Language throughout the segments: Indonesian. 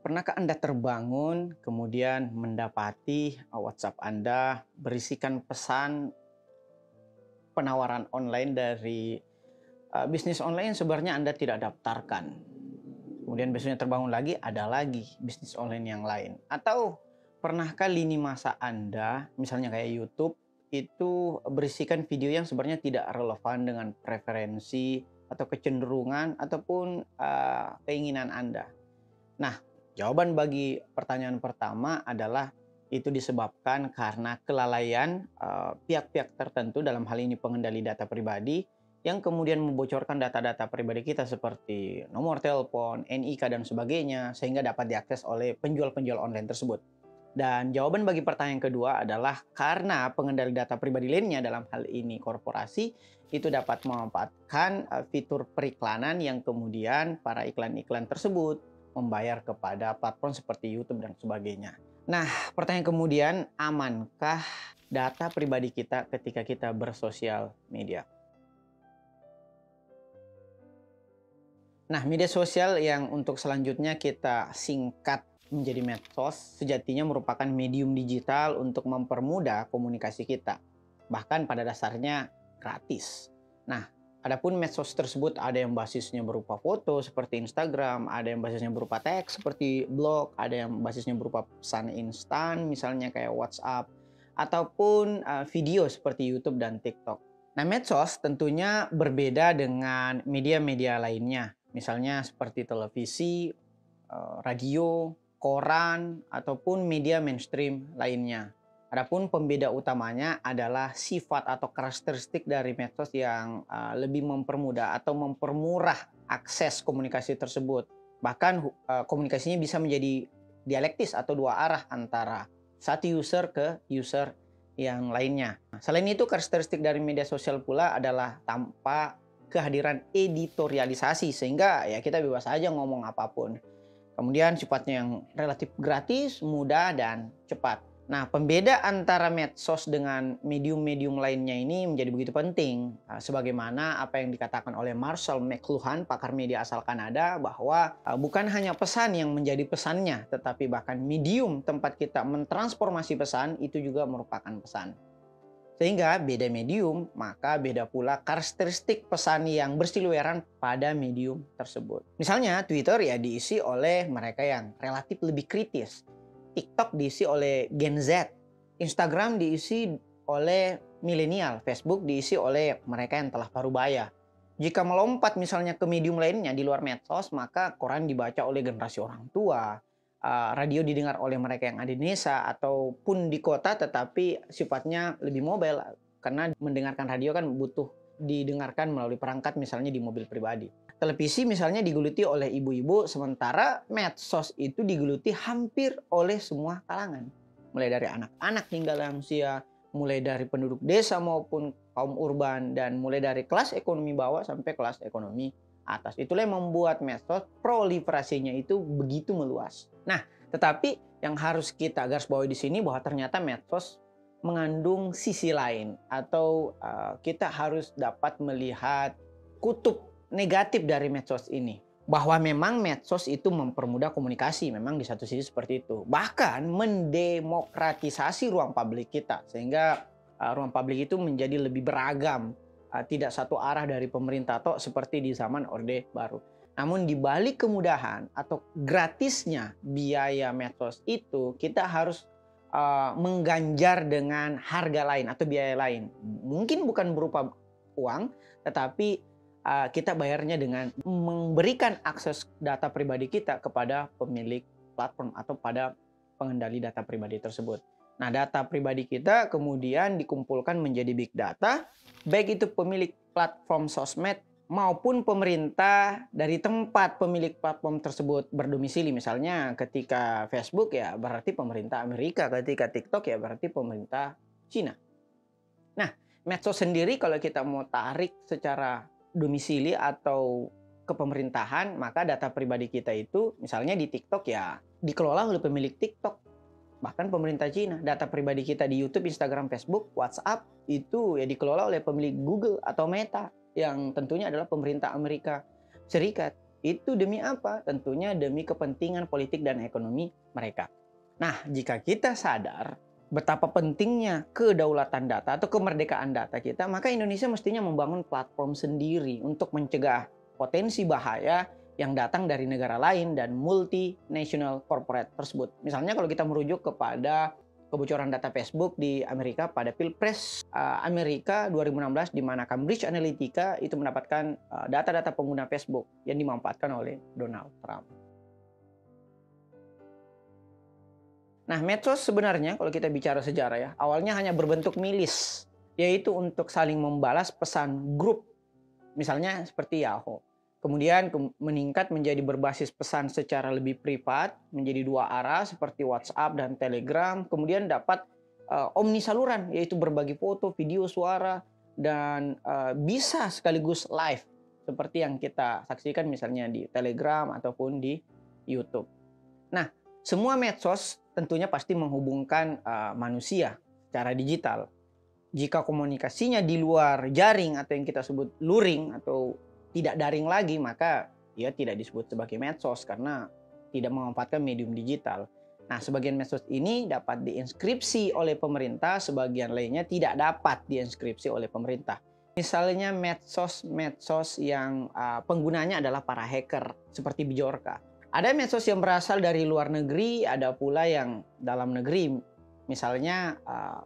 Pernahkah Anda terbangun, kemudian mendapati WhatsApp Anda berisikan pesan penawaran online dari bisnis online yang sebenarnya Anda tidak daftarkan. Kemudian besoknya terbangun lagi, ada lagi bisnis online yang lain. Atau pernahkah lini masa Anda, misalnya kayak YouTube, itu berisikan video yang sebenarnya tidak relevan dengan preferensi atau kecenderungan ataupun keinginan Anda? Nah, jawaban bagi pertanyaan pertama adalah itu disebabkan karena kelalaian pihak-pihak tertentu, dalam hal ini pengendali data pribadi, yang kemudian membocorkan data-data pribadi kita seperti nomor telepon, NIK, dan sebagainya, sehingga dapat diakses oleh penjual-penjual online tersebut. Dan jawaban bagi pertanyaan kedua adalah karena pengendali data pribadi lainnya, dalam hal ini korporasi, itu dapat memanfaatkan fitur periklanan yang kemudian para iklan-iklan tersebut membayar kepada platform seperti YouTube dan sebagainya. Nah, pertanyaan kemudian, amankah data pribadi kita ketika kita bersosial media? Nah, media sosial yang untuk selanjutnya kita singkat menjadi medsos, sejatinya merupakan medium digital untuk mempermudah komunikasi kita. Bahkan pada dasarnya gratis. Nah, adapun medsos tersebut ada yang basisnya berupa foto seperti Instagram, ada yang basisnya berupa teks seperti blog, ada yang basisnya berupa pesan instan misalnya kayak WhatsApp, ataupun video seperti YouTube dan TikTok. Nah, medsos tentunya berbeda dengan media-media lainnya, misalnya seperti televisi, radio, koran, ataupun media mainstream lainnya. Adapun pembeda utamanya adalah sifat atau karakteristik dari medsos yang lebih mempermudah atau mempermurah akses komunikasi tersebut. Bahkan komunikasinya bisa menjadi dialektis atau dua arah antara satu user ke user yang lainnya. Selain itu, karakteristik dari media sosial pula adalah tanpa kehadiran editorialisasi, sehingga ya kita bebas aja ngomong apapun. Kemudian sifatnya yang relatif gratis, mudah, dan cepat. Nah, pembeda antara medsos dengan medium-medium lainnya ini menjadi begitu penting. Sebagaimana apa yang dikatakan oleh Marshall McLuhan, pakar media asal Kanada, bahwa bukan hanya pesan yang menjadi pesannya, tetapi bahkan medium tempat kita mentransformasi pesan itu juga merupakan pesan. Sehingga beda medium, maka beda pula karakteristik pesan yang bersiliweran pada medium tersebut. Misalnya Twitter ya diisi oleh mereka yang relatif lebih kritis. TikTok diisi oleh Gen Z. Instagram diisi oleh milenial. Facebook diisi oleh mereka yang telah parubaya. Jika melompat misalnya ke medium lainnya di luar medsos, maka koran dibaca oleh generasi orang tua, radio didengar oleh mereka yang ada di desa ataupun di kota, tetapi sifatnya lebih mobile karena mendengarkan radio kan butuh didengarkan melalui perangkat misalnya di mobil pribadi. Televisi misalnya digeluti oleh ibu-ibu, sementara medsos itu digeluti hampir oleh semua kalangan. Mulai dari anak-anak hingga lansia, mulai dari penduduk desa maupun kaum urban, dan mulai dari kelas ekonomi bawah sampai kelas ekonomi atas. Itulah yang membuat medsos proliferasinya itu begitu meluas. Nah, tetapi yang harus kita garis bawahi di sini bahwa ternyata medsos mengandung sisi lain, atau kita harus dapat melihat kutub negatif dari medsos ini. Bahwa memang medsos itu mempermudah komunikasi, memang di satu sisi seperti itu. Bahkan mendemokratisasi ruang publik kita, sehingga ruang publik itu menjadi lebih beragam, tidak satu arah dari pemerintah atau seperti di zaman Orde Baru. Namun di balik kemudahan atau gratisnya biaya medsos itu, kita harus mengganjar dengan harga lain atau biaya lain. Mungkin bukan berupa uang, tetapi kita bayarnya dengan memberikan akses data pribadi kita kepada pemilik platform atau pada pengendali data pribadi tersebut. Nah, data pribadi kita kemudian dikumpulkan menjadi big data, baik itu pemilik platform sosmed maupun pemerintah dari tempat pemilik platform tersebut berdomisili. Misalnya ketika Facebook ya berarti pemerintah Amerika, ketika TikTok ya berarti pemerintah Cina. Nah, medsos sendiri kalau kita mau tarik secara domisili atau kepemerintahan, maka data pribadi kita itu misalnya di TikTok ya dikelola oleh pemilik TikTok, bahkan pemerintah Cina. Data pribadi kita di YouTube, Instagram, Facebook, WhatsApp itu ya dikelola oleh pemilik Google atau Meta, yang tentunya adalah pemerintah Amerika Serikat. Itu demi apa? Tentunya demi kepentingan politik dan ekonomi mereka. Nah, jika kita sadar betapa pentingnya kedaulatan data atau kemerdekaan data kita, maka Indonesia mestinya membangun platform sendiri untuk mencegah potensi bahaya yang datang dari negara lain dan multinational corporate tersebut. Misalnya kalau kita merujuk kepada kebocoran data Facebook di Amerika pada Pilpres Amerika 2016, di mana Cambridge Analytica itu mendapatkan data-data pengguna Facebook yang dimanfaatkan oleh Donald Trump. Nah, medsos sebenarnya kalau kita bicara sejarah ya, awalnya hanya berbentuk milis, yaitu untuk saling membalas pesan grup, misalnya seperti Yahoo. Kemudian meningkat menjadi berbasis pesan secara lebih privat, menjadi dua arah seperti WhatsApp dan Telegram. Kemudian dapat omnisaluran, yaitu berbagi foto, video, suara, dan bisa sekaligus live, seperti yang kita saksikan misalnya di Telegram ataupun di YouTube. Nah, semua medsos tentunya pasti menghubungkan manusia secara digital. Jika komunikasinya di luar jaring atau yang kita sebut luring atau tidak daring lagi, maka ia tidak disebut sebagai medsos karena tidak memanfaatkan medium digital. Nah, sebagian medsos ini dapat diinskripsi oleh pemerintah, sebagian lainnya tidak dapat diinskripsi oleh pemerintah. Misalnya medsos yang penggunanya adalah para hacker seperti Bjorka. Ada medsos yang berasal dari luar negeri, ada pula yang dalam negeri. Misalnya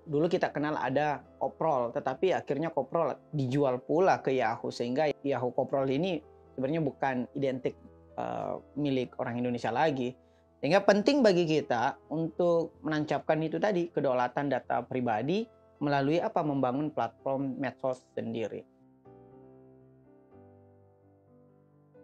dulu kita kenal ada Koprol, tetapi akhirnya Koprol dijual pula ke Yahoo, sehingga Yahoo Koprol ini sebenarnya bukan identik milik orang Indonesia lagi. Sehingga penting bagi kita untuk menancapkan itu tadi, kedaulatan data pribadi melalui membangun platform medsos sendiri.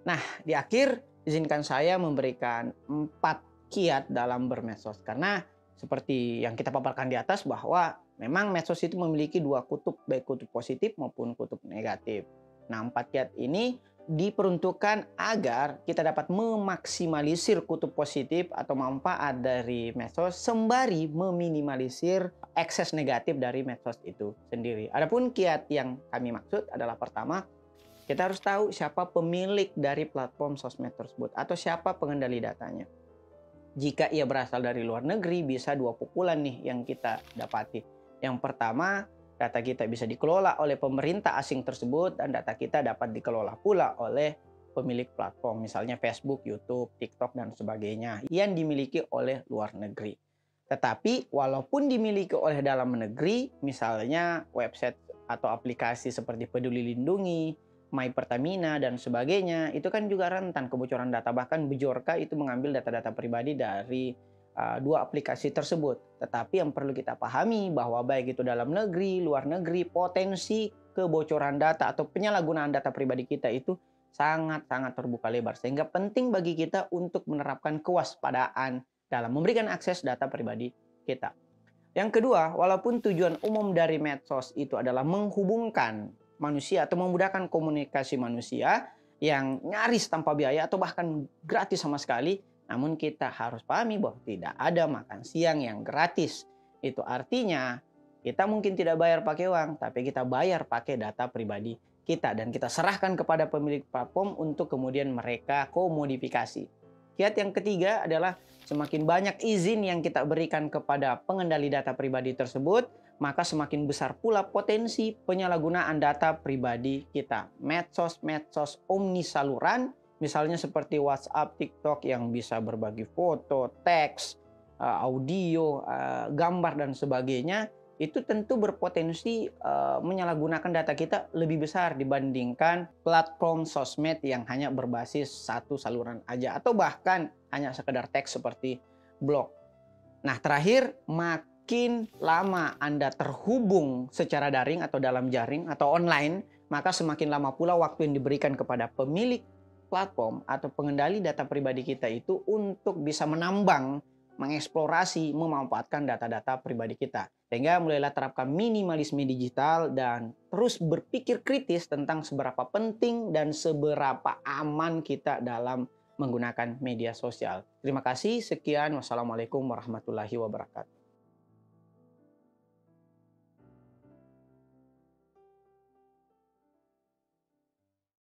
Nah, di akhir izinkan saya memberikan 4 kiat dalam bermedsos. Karena seperti yang kita paparkan di atas bahwa memang medsos itu memiliki 2 kutub, baik kutub positif maupun kutub negatif. Nah, 4 kiat ini diperuntukkan agar kita dapat memaksimalisir kutub positif atau manfaat dari medsos sembari meminimalisir ekses negatif dari medsos itu sendiri. Adapun kiat yang kami maksud adalah pertama, kita harus tahu siapa pemilik dari platform sosmed tersebut atau siapa pengendali datanya. Jika ia berasal dari luar negeri, bisa 2 pukulan nih yang kita dapati. Yang pertama, data kita bisa dikelola oleh pemerintah asing tersebut dan data kita dapat dikelola pula oleh pemilik platform, misalnya Facebook, YouTube, TikTok, dan sebagainya yang dimiliki oleh luar negeri. Tetapi walaupun dimiliki oleh dalam negeri, misalnya website atau aplikasi seperti Peduli Lindungi, My Pertamina, dan sebagainya, itu kan juga rentan kebocoran data. Bahkan Bjorka itu mengambil data-data pribadi dari 2 aplikasi tersebut. Tetapi yang perlu kita pahami bahwa baik itu dalam negeri, luar negeri, potensi kebocoran data atau penyalahgunaan data pribadi kita itu sangat-sangat terbuka lebar. Sehingga penting bagi kita untuk menerapkan kewaspadaan dalam memberikan akses data pribadi kita. Yang kedua, walaupun tujuan umum dari medsos itu adalah menghubungkan manusia atau memudahkan komunikasi manusia yang nyaris tanpa biaya atau bahkan gratis sama sekali, namun kita harus pahami bahwa tidak ada makan siang yang gratis. Itu artinya kita mungkin tidak bayar pakai uang, tapi kita bayar pakai data pribadi kita dan kita serahkan kepada pemilik platform untuk kemudian mereka komodifikasi. Kiat yang ketiga adalah semakin banyak izin yang kita berikan kepada pengendali data pribadi tersebut, maka semakin besar pula potensi penyalahgunaan data pribadi kita. Medsos omnisaluran, misalnya seperti WhatsApp, TikTok yang bisa berbagi foto, teks, audio, gambar, dan sebagainya, itu tentu berpotensi menyalahgunakan data kita lebih besar dibandingkan platform sosmed yang hanya berbasis satu saluran aja atau bahkan hanya sekedar teks seperti blog. Nah, terakhir, makin lama Anda terhubung secara daring atau dalam jaring atau online, maka semakin lama pula waktu yang diberikan kepada pemilik platform atau pengendali data pribadi kita itu untuk bisa menambang, mengeksplorasi, memanfaatkan data-data pribadi kita. Sehingga mulailah terapkan minimalisme digital dan terus berpikir kritis tentang seberapa penting dan seberapa aman kita dalam menggunakan media sosial. Terima kasih, sekian. Wassalamualaikum warahmatullahi wabarakatuh.